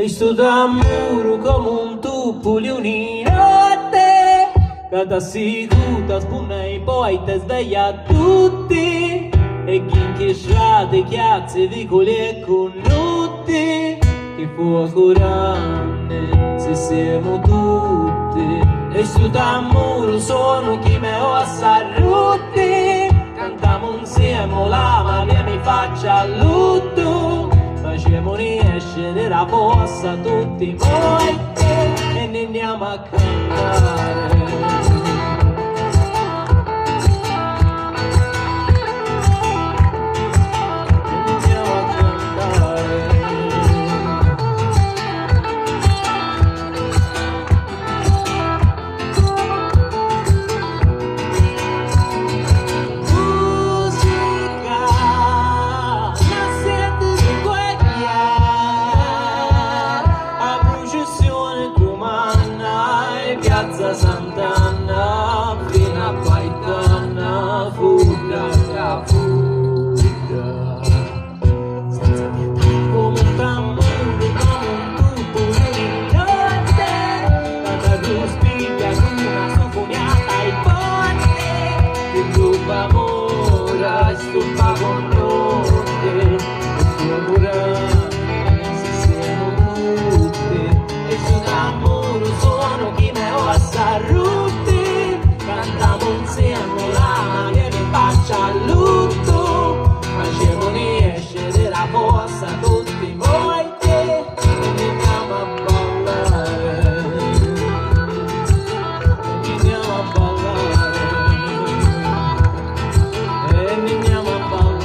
E sto t'ammuro come un tuppolo di notte, che t'assicura spunna e poi ti sveglia tutti, e chi in strade, chiazze, vicoli e connuti, che fuoco grande se siamo tutti. E sto t'ammuro sono chi me ho assaruti, cantiamo insieme la mia mi faccia a lutto, facciamo riesce della fossa tutti noi e ne andiamo a cantare. Piazza Sant'Anna fino a Paitana, fuga, fuga, senza pietà come un tamburo, come un tubo di notte, tanta ruspiglia con una sofoniata ai ponte, che tu amore, stupa con notte, e tu amore, se siamo tutti, e su d'amore sono chi assaruti, cantiamo insieme la mia mi faccia a lutto, facciamo riesce della fossa tutti voi e andiamo a ballare, andiamo a ballare, andiamo a ballare,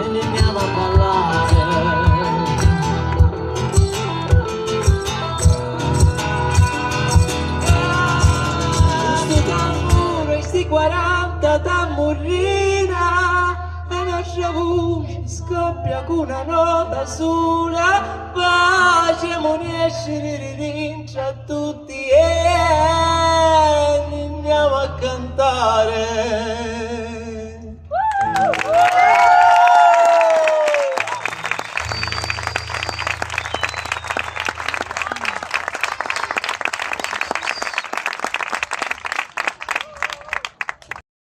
andiamo a ballare. Sti 40 tammurrina e la nostra voce scoppia con una nota sola, facciamo riesce di rivincere.